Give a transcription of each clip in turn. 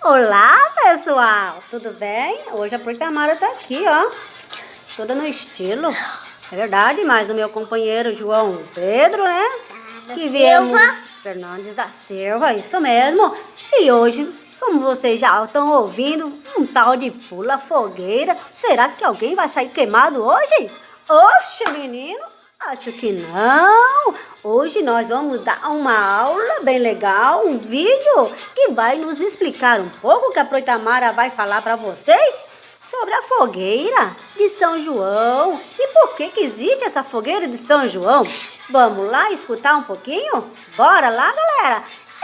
Olá, pessoal! Tudo bem? Hoje a Portamara tá aqui, ó. Toda no estilo. É verdade, mas o meu companheiro João Pedro, né? Que viemos... Fernandes da Silva, isso mesmo. E hoje, como vocês já estão ouvindo, um tal de pula fogueira. Será que alguém vai sair queimado hoje? Oxe, menino! Acho que não. Hoje nós vamos dar uma aula bem legal, um vídeo que vai nos explicar um pouco o que a Proitamara vai falar para vocês sobre a fogueira de São João e por que existe essa fogueira de São João. Vamos lá escutar um pouquinho? Bora lá, galera!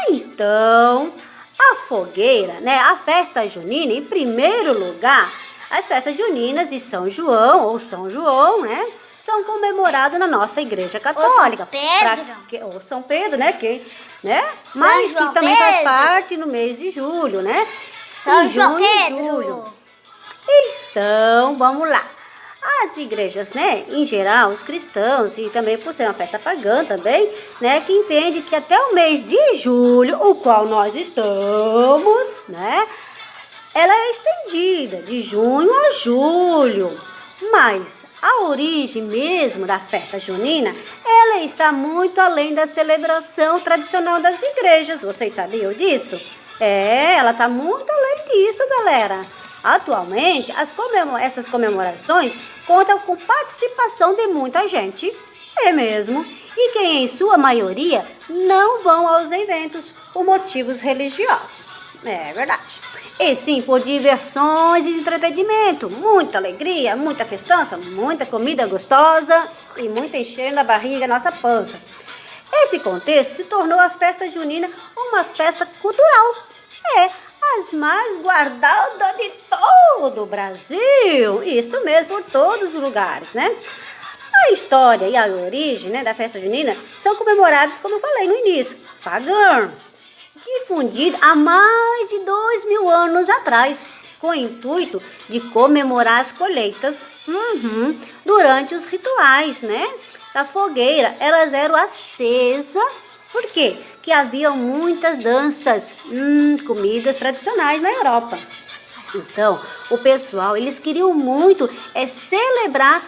Então, a fogueira, né? A festa junina, em primeiro lugar, as festas juninas de São João ou São João, né? São comemorados na nossa Igreja Católica. Ou São Pedro, né? Mas que também faz parte no mês de julho, né? São João Pedro. Julho. Então, vamos lá. As igrejas, né, em geral, os cristãos, e também por ser uma festa pagã também, né, que entende que até o mês de julho, o qual nós estamos, né, ela é estendida de junho a julho. Mas a origem mesmo da festa junina, ela está muito além da celebração tradicional das igrejas. Vocês sabiam disso? Ela está muito além disso, galera. Atualmente, essas comemorações contam com participação de muita gente, é mesmo, e que em sua maioria não vão aos eventos por motivos religiosos. É verdade. E sim, por diversões e entretenimento, muita alegria, muita festança, muita comida gostosa e muito encher na barriga, nossa pança. Esse contexto se tornou a festa junina uma festa cultural. As mais guardadas de todo o Brasil. Isso mesmo, por todos os lugares, né? A história e a origem, né, da festa junina são comemorados, como eu falei no início, pagã, difundida há mais de 2000 anos atrás, com o intuito de comemorar as colheitas durante os rituais, né, da fogueira. Elas eram acesas. Por quê? Que havia muitas danças, comidas tradicionais na Europa. Então, o pessoal, eles queriam muito celebrar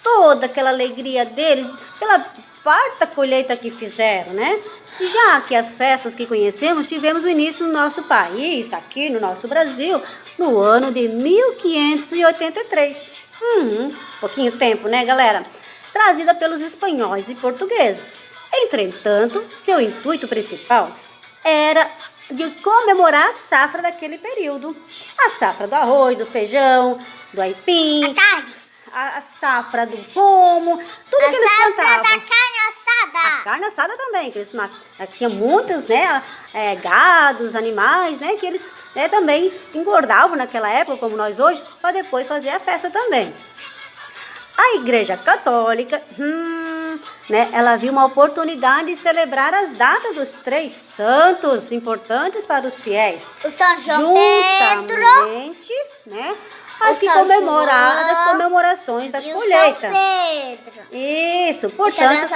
toda aquela alegria deles pela farta colheita que fizeram, né? Já que as festas que conhecemos tivemos o início no nosso país, aqui no nosso Brasil, no ano de 1583. Pouquinho tempo, né, galera? Trazida pelos espanhóis e portugueses. Entretanto, seu intuito principal era de comemorar a safra daquele período. A safra do arroz, do feijão, do aipim, a safra do pomo, tudo que eles plantavam. A safra da carne assada. A carne assada também, que eles tinham muitos, né, gados, animais, né, que eles, né, também engordavam naquela época, como nós hoje, para depois fazer a festa também. A Igreja Católica, né, ela viu uma oportunidade de celebrar as datas dos 3 santos importantes para os fiéis. O São João juntamente, né, as que comemoraram as comemorações da colheita. Isso, portanto,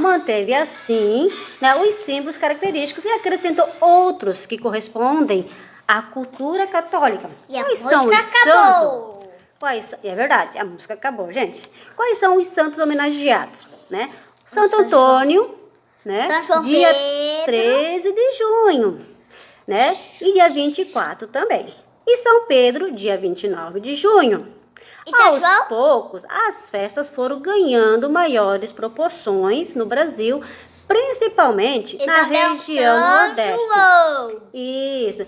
manteve assim, né, os símbolos característicos e acrescentou outros que correspondem à cultura católica. E a música acabou. É verdade, a música acabou, gente. Quais são os santos homenageados, né? Santo Antônio, né? Dia 13 de junho, né? E dia 24 também. E São Pedro, dia 29 de junho. Aos poucos, as festas foram ganhando maiores proporções no Brasil, principalmente na região Nordeste. Isso.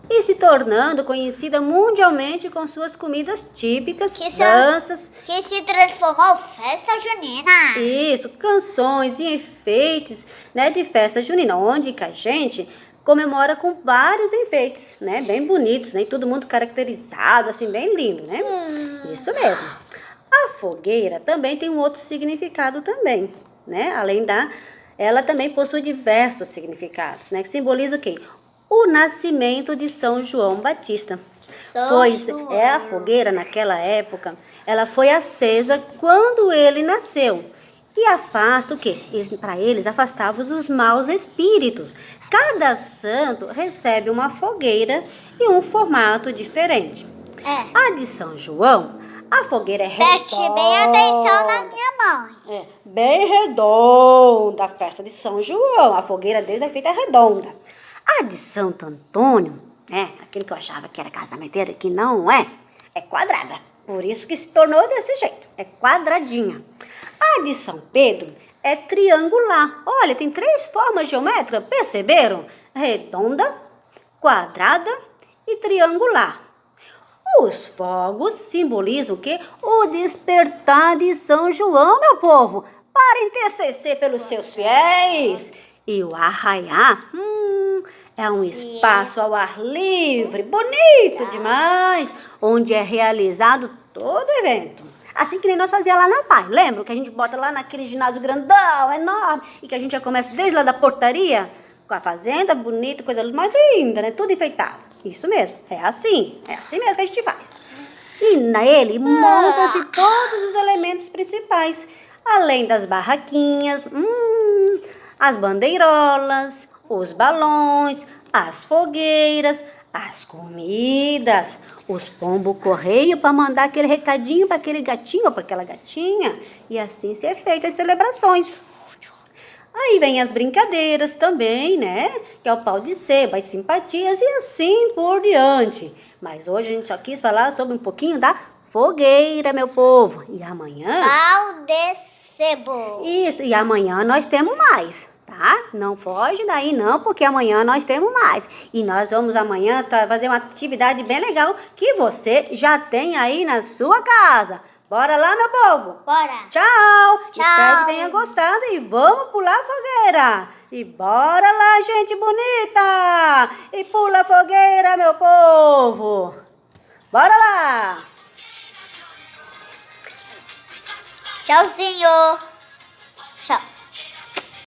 E se tornando conhecida mundialmente com suas comidas típicas, danças... Que se transformou festa junina. Isso, canções e enfeites, né, de festa junina, onde que a gente comemora com vários enfeites, né, bem bonitos, né, e todo mundo caracterizado, assim, bem lindo, né? Isso mesmo. A fogueira também tem um outro significado também, né? Ela também possui diversos significados, né, que simboliza o quê? O nascimento de São João Batista. Pois a fogueira naquela época, ela foi acesa quando ele nasceu. e afasta o quê? Para eles, afastava os maus espíritos. Cada santo recebe uma fogueira e um formato diferente. A de São João, a fogueira é redonda. Preste bem atenção na minha mãe. Bem redonda, a festa de São João. A fogueira deles é feita redonda. A de Santo Antônio, aquele que eu achava que era casamenteiro, que não é quadrada. Por isso que se tornou desse jeito, é quadradinha. A de São Pedro é triangular. Olha, tem 3 formas geométricas, perceberam? Redonda, quadrada e triangular. Os fogos simbolizam o quê? O despertar de São João, meu povo, para interceder pelos seus fiéis. E o arraiá, é um espaço ao ar livre, bonito demais, onde é realizado todo o evento. Assim que nem nós fazíamos lá na Pai. Lembra que a gente bota lá naquele ginásio grandão, enorme, e que a gente já começa desde lá da portaria, com a fazenda bonita, coisa mais linda, né? Tudo enfeitado. Isso mesmo, é assim mesmo que a gente faz. E nele montam-se todos os elementos principais, além das barraquinhas, as bandeirolas, os balões, as fogueiras, as comidas, os pombo-correio para mandar aquele recadinho para aquele gatinho ou para aquela gatinha. E assim se é feita as celebrações. Aí vem as brincadeiras também, né? Que é o pau de sebo, as simpatias e assim por diante. Mas hoje a gente só quis falar sobre um pouquinho da fogueira, meu povo. E amanhã... Pau de sebo. Isso, e amanhã nós temos mais, tá? Não foge daí não, porque amanhã nós temos mais. E nós vamos amanhã fazer uma atividade bem legal que você já tem aí na sua casa. Bora lá, meu povo? Bora. Tchau. Espero que tenha gostado e vamos pular a fogueira. E bora lá, gente bonita. E pula a fogueira, meu povo. Bora lá. Tchauzinho. Tchau.